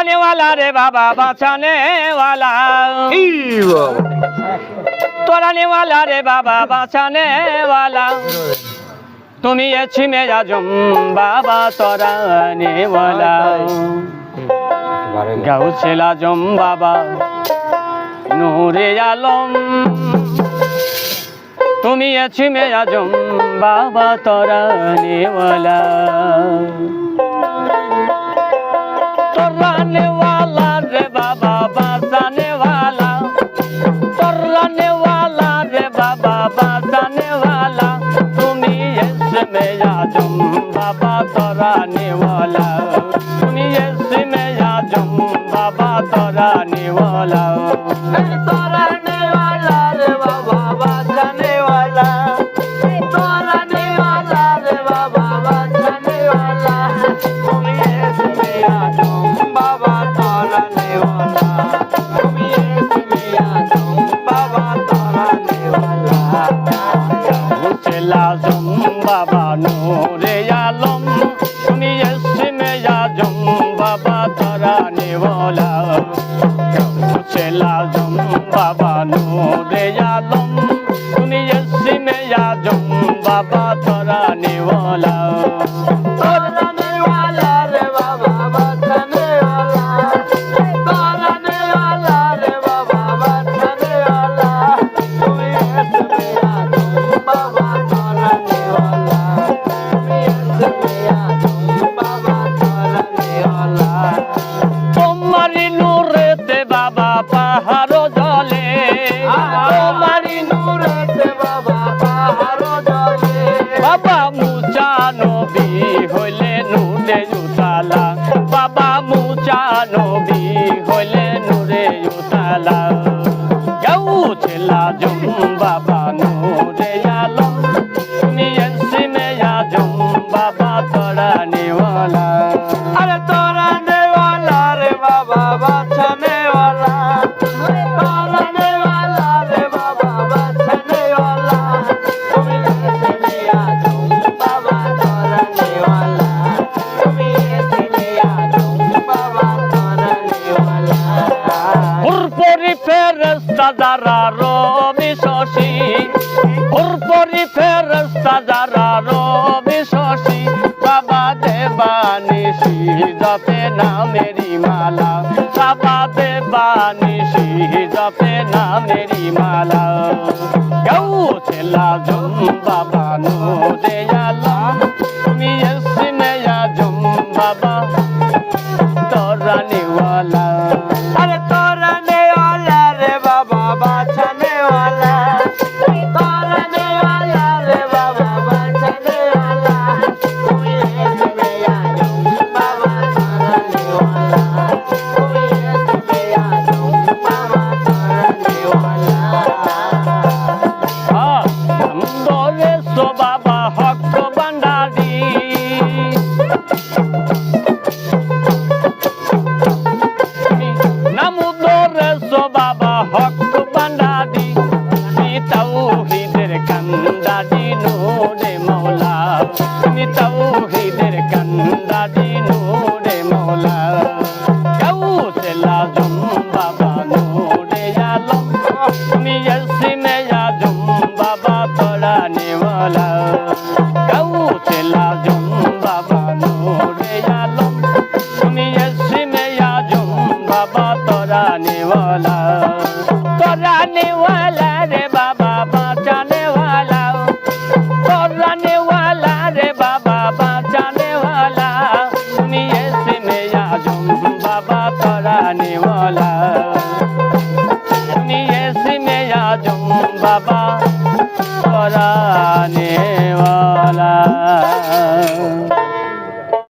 तोराने वाला रे बाबा बचाने वाला तोराने वाला रे बाबा बचाने वाला তুমি এছিমে আজম বাবা তরানে ওয়ালা গাউছিল আজম বাবা নূরে আলম তুমি এছিমে আজম বাবা তরানে ওয়ালা তরানে ওয়ালা রে বাবা বাঁচানে ওয়ালা তরানে ওয়ালা রে বাবা বাঁচানে ওয়ালা में आजम बाबा तोराने वाला सुनी इसमें आजम बाबा तोराने वाला तोराने वाला रे बाबा बचाने वाला तोराने वाला रे बाबा बचाने वाला सुनी इसमें आजम बाबा तोराने वाला सुनी इसमें आजम बाबा तोराने वाला लाजम बाबा नूरे आलम सुनी इसमें आजम बाबा तराने वाला से लाजम बाबा नूरे आलम सुनी इसमें आजम बाबा तराने वाला तराने वाला रे बाबा बचाने वाला तराने वाला रे बाबा बचाने वाला सुनी इसमें आजम बाबा পাহাড় জলে তোমারি নূরেতে বাবা পাহাড় জলে বাবা মুসা নবী হইলে নূরে উতালা বাবা মুসা নবী হইলে নূরে উতালা গাউছিল আজম বাবা নূরে আলম তুমি এসিমে আজম বাবা তরানে ওয়ালা আরে তরানে ওয়ালা রে বাবা বাঁচানে वाला तोराने वाला रे बाबा बचाने वाला तुम इसमें आजम बाबा तोराने वाला तुम इसमें आजम बाबा तोराने वाला उर्परी फेरेस्ता जारा रबि शशि उर्परी फेरेस्ता जारा रबि शशि बाबा देवानिशि जपे ना मेरी माला बाबा देवानिशि जपे ना मेरी माला गाउছিল আজম बाबा नूरे आलम তুমি इसमें आजम बाबा तोराने वाला अरे तोराने वाला रे बाबा बचाने वाला तोराने वाला रे बाबा बचाने वाला তুমি इसमें आजम बाबा तोराने वाला তুমি इसमें आजम बाबा तोराने वाला हाँ हम दोरे सो बाबा हक बंडारी नामु दोरे सो बाबा हक बंडारी तौहीदेर कंदारी नूरे मौला तौहीदेर कंदारी नूरे मौला गाउছিল আজম बाबा नूरे आलम তুমি इसमें आजम बाबा तोराने वाला गाउছিল আজম बाबा नूरे आलम তুমি इसमें आजम बाबा तोराने वाला रे बाबा बचाने वाला तोराने वाला रे बाबा बचाने वाला सुनी इसमें आजम बाबा तोराने वाला सुनी इसमें आजम बाबा तोराने वाला।